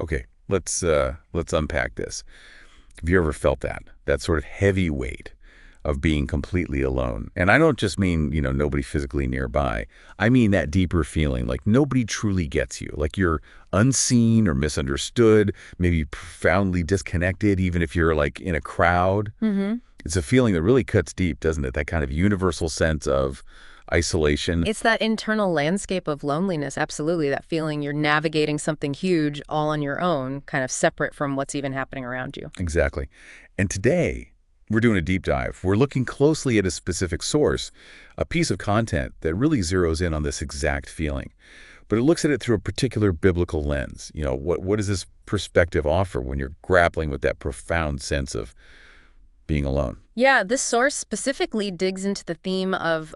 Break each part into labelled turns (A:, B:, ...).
A: Okay, let's unpack this. Have you ever felt that sort of heavy weight of being completely alone? And I don't just mean, nobody physically nearby. I mean that deeper feeling like nobody truly gets you, like you're unseen or misunderstood, maybe profoundly disconnected, even if you're like in a crowd.
B: hmm
A: It's a feeling that really cuts deep, doesn't it? That kind of universal sense of isolation.
B: It's that internal landscape of loneliness, absolutely, that feeling you're navigating something huge all on your own, kind of separate from what's even happening around you.
A: Exactly. And today, we're doing a deep dive. We're looking closely at a specific source, a piece of content that really zeroes in on this exact feeling. But it looks at it through a particular biblical lens. What does this perspective offer when you're grappling with that profound sense of being alone?
B: Yeah, this source specifically digs into the theme of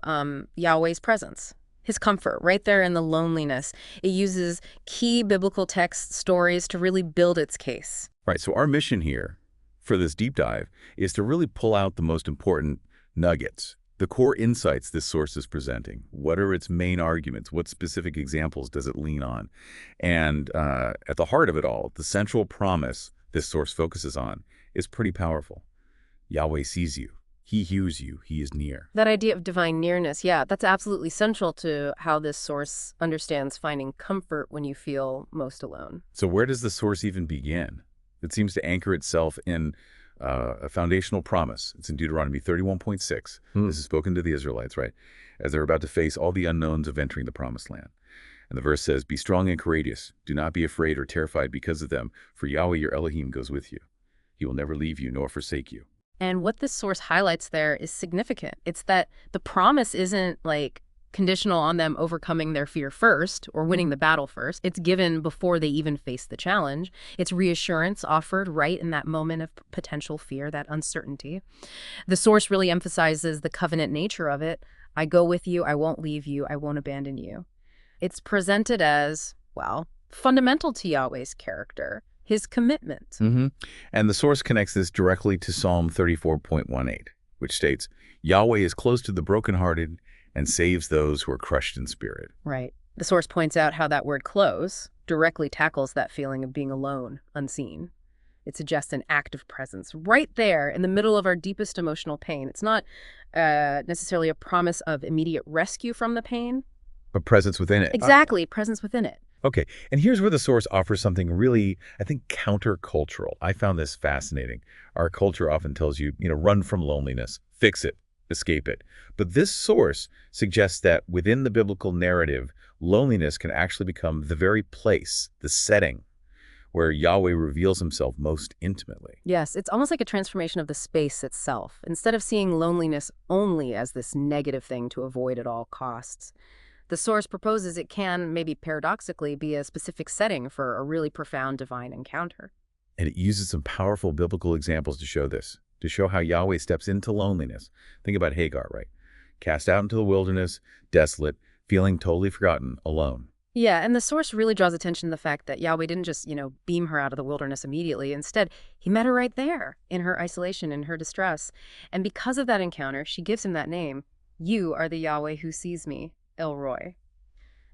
B: Yahweh's presence, his comfort, right there in the loneliness. It uses key biblical text stories to really build its case.
A: Right, so our mission here for this deep dive is to really pull out the most important nuggets, the core insights this source is presenting. What are its main arguments? What specific examples does it lean on? And at the heart of it all, the central promise this source focuses on is pretty powerful. Yahweh sees you. He hears you. He is near.
B: That idea of divine nearness, yeah, that's absolutely central to how this source understands finding comfort when you feel most alone.
A: So where does the source even begin? It seems to anchor itself in a foundational promise. It's in Deuteronomy 31.6. This is spoken to the Israelites, right? As they're about to face all the unknowns of entering the promised land. And the verse says, "Be strong and courageous. Do not be afraid or terrified because of them, for Yahweh your Elohim goes with you. He will never leave you nor forsake you."
B: And what this source highlights there is significant. It's that the promise isn't like conditional on them overcoming their fear first or winning the battle first. It's given before they even face the challenge. It's reassurance offered right in that moment of potential fear, that uncertainty. The source really emphasizes the covenant nature of it. I go with you. I won't leave you. I won't abandon you. It's presented as, well, fundamental to Yahweh's character, his commitment.
A: And the source connects this directly to Psalm 34.18, which states, "Yahweh is close to the brokenhearted and saves those who are crushed in spirit."
B: Right. The source points out how that word close directly tackles that feeling of being alone, unseen. It suggests an active presence right there in the middle of our deepest emotional pain. It's not necessarily a promise of immediate rescue from the pain.
A: But presence within it.
B: Exactly, presence within it.
A: Okay, and here's where the source offers something really, I think, countercultural. I found this fascinating. Our culture often tells you, run from loneliness, fix it, escape it. But this source suggests that within the biblical narrative, loneliness can actually become the very place, the setting, where Yahweh reveals himself most intimately.
B: Yes, it's almost like a transformation of the space itself. Instead of seeing loneliness only as this negative thing to avoid at all costs, the source proposes it can, maybe paradoxically, be a specific setting for a really profound divine encounter.
A: And it uses some powerful biblical examples to show this, to show how Yahweh steps into loneliness. Think about Hagar, right? Cast out into the wilderness, desolate, feeling totally forgotten, alone.
B: Yeah, and the source really draws attention to the fact that Yahweh didn't just, beam her out of the wilderness immediately. Instead, he met her right there in her isolation, in her distress. And because of that encounter, she gives him that name. "You are the Yahweh who sees me, El Roi."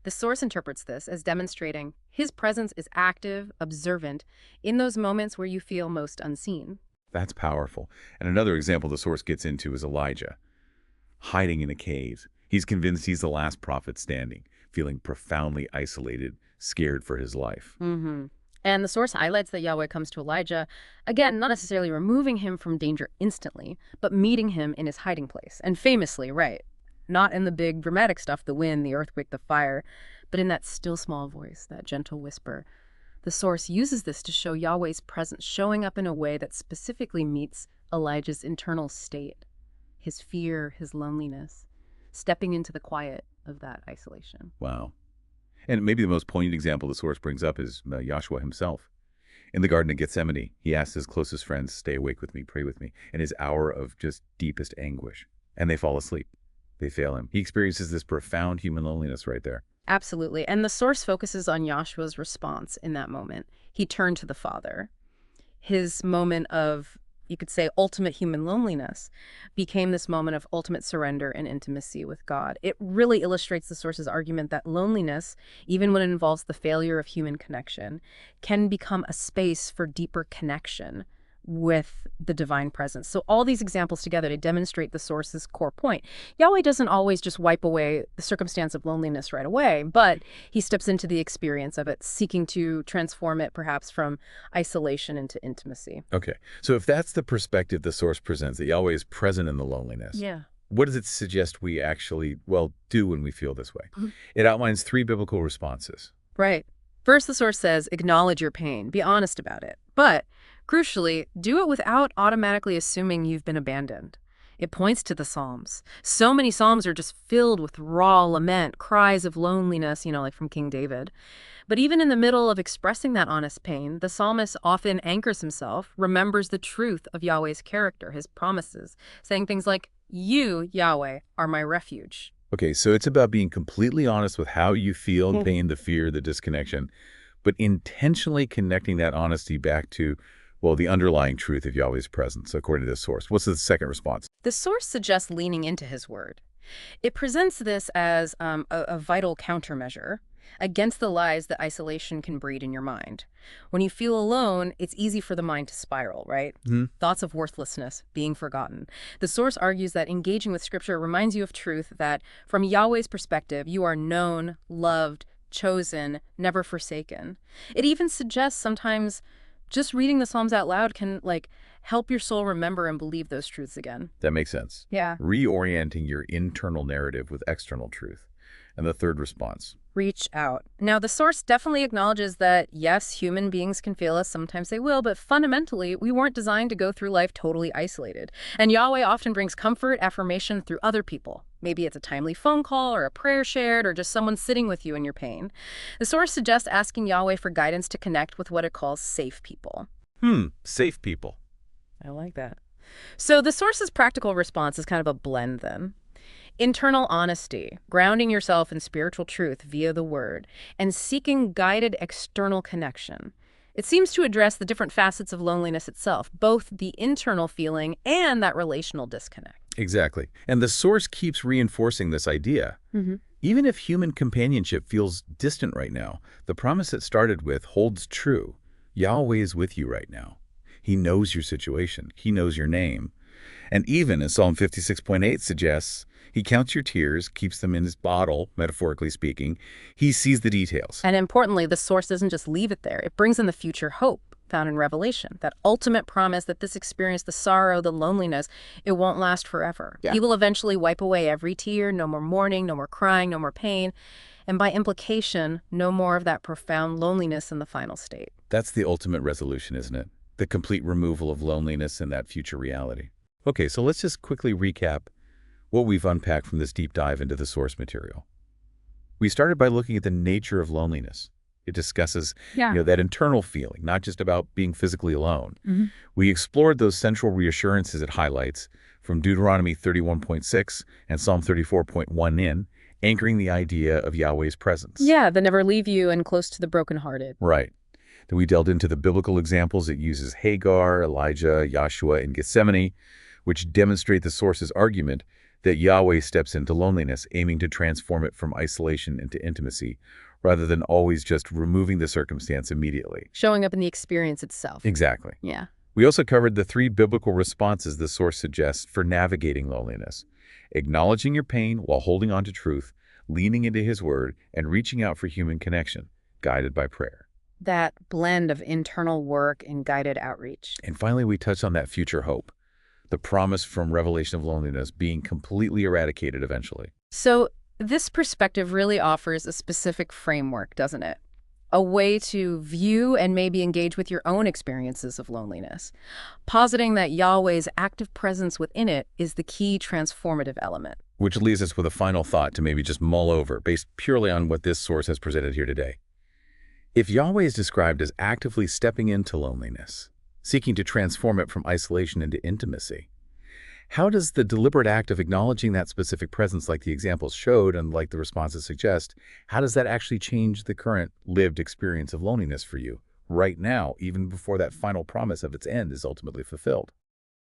B: The source interprets this as demonstrating his presence is active, observant, in those moments where you feel most unseen.
A: That's powerful. And another example the source gets into is Elijah, hiding in a cave. He's convinced he's the last prophet standing, feeling profoundly isolated, scared for his life.
B: And the source highlights that Yahweh comes to Elijah, again, not necessarily removing him from danger instantly, but meeting him in his hiding place. And famously, right, not in the big dramatic stuff, the wind, the earthquake, the fire, but in that still small voice, that gentle whisper. The source uses this to show Yahweh's presence showing up in a way that specifically meets Elijah's internal state, his fear, his loneliness, stepping into the quiet of that isolation.
A: Wow. And maybe the most poignant example the source brings up is Joshua himself. In the Garden of Gethsemane, he asks his closest friends, "Stay awake with me, pray with me," in his hour of just deepest anguish. And they fall asleep. They fail him. He experiences this profound human loneliness right there.
B: Absolutely. And the source focuses on Joshua's response in that moment. He turned to the Father. His moment of, you could say ultimate human loneliness, became this moment of ultimate surrender and intimacy with God. It really illustrates the source's argument that loneliness, even when it involves the failure of human connection, can become a space for deeper connection with the divine presence. So all these examples together, they demonstrate the source's core point. Yahweh doesn't always just wipe away the circumstance of loneliness right away, but he steps into the experience of it, seeking to transform it perhaps from isolation into intimacy.
A: Okay, so if that's the perspective the source presents, that Yahweh is present in the loneliness,
B: Yeah.
A: what does it suggest we actually, well, do when we feel this way?
B: Mhm.
A: It outlines 3 biblical responses.
B: Right. First, the source says, acknowledge your pain, be honest about it. But crucially, do it without automatically assuming you've been abandoned. It points to the Psalms. So many Psalms are just filled with raw lament, cries of loneliness, like from King David. But even in the middle of expressing that honest pain, the psalmist often anchors himself, remembers the truth of Yahweh's character, his promises, saying things like, you, Yahweh, are my refuge.
A: Okay, so it's about being completely honest with how you feel, the pain, the fear, the disconnection, but intentionally connecting that honesty back to, well, the underlying truth of Yahweh's presence, according to this source. What's the second response?
B: The source suggests leaning into his word. It presents this as a vital countermeasure against the lies that isolation can breed in your mind. When you feel alone, it's easy for the mind to spiral, right? Thoughts of worthlessness, being forgotten. The source argues that engaging with Scripture reminds you of truth, that from Yahweh's perspective, you are known, loved, chosen, never forsaken. It even suggests sometimes just reading the Psalms out loud can, help your soul remember and believe those truths again.
A: That makes sense.
B: Yeah.
A: Reorienting your internal narrative with external truth. And the third response.
B: Reach out. Now, the source definitely acknowledges that, yes, human beings can fail us, sometimes they will, but fundamentally, we weren't designed to go through life totally isolated. And Yahweh often brings comfort, affirmation through other people. Maybe it's a timely phone call or a prayer shared or just someone sitting with you in your pain. The source suggests asking Yahweh for guidance to connect with what it calls safe people.
A: Safe people.
B: I like that. So the source's practical response is kind of a blend then. Internal honesty, grounding yourself in spiritual truth via the word, and seeking guided external connection. It seems to address the different facets of loneliness itself, both the internal feeling and that relational disconnect.
A: Exactly. And the source keeps reinforcing this idea. Even if human companionship feels distant right now, the promise it started with holds true. Yahweh is with you right now. He knows your situation. He knows your name. And even, as Psalm 56.8 suggests, he counts your tears, keeps them in his bottle, metaphorically speaking. He sees the details.
B: And importantly, the source doesn't just leave it there. It brings in the future hope found in Revelation, that ultimate promise that this experience, the sorrow, the loneliness, it won't last forever.
A: Yeah.
B: He will eventually wipe away every tear, no more mourning, no more crying, no more pain, and by implication, no more of that profound loneliness in the final state.
A: That's the ultimate resolution, isn't it? The complete removal of loneliness in that future reality. Okay, so let's just quickly recap what we've unpacked from this deep dive into the source material. We started by looking at the nature of loneliness. It discusses that internal feeling, not just about being physically alone. We explored those central reassurances it highlights from Deuteronomy 31.6 and Psalm 34.1 in, anchoring the idea of Yahweh's presence.
B: Yeah, that never leave you and close to the brokenhearted.
A: Right. Then we delved into the biblical examples. It uses Hagar, Elijah, Joshua, and Gethsemane, which demonstrate the source's argument that Yahweh steps into loneliness, aiming to transform it from isolation into intimacy, rather than always just removing the circumstance immediately.
B: Showing up in the experience itself.
A: Exactly.
B: Yeah.
A: We also covered the 3 biblical responses the source suggests for navigating loneliness: acknowledging your pain while holding on to truth, leaning into his word, and reaching out for human connection, guided by prayer.
B: That blend of internal work and guided outreach.
A: And finally, we touched on that future hope, the promise from Revelation of loneliness being completely eradicated eventually.
B: So this perspective really offers a specific framework, doesn't it? A way to view and maybe engage with your own experiences of loneliness, positing that Yahweh's active presence within it is the key transformative element.
A: Which leaves us with a final thought to maybe just mull over, based purely on what this source has presented here today. If Yahweh is described as actively stepping into loneliness, seeking to transform it from isolation into intimacy, how does the deliberate act of acknowledging that specific presence, like the examples showed and like the responses suggest, how does that actually change the current lived experience of loneliness for you right now, even before that final promise of its end is ultimately fulfilled?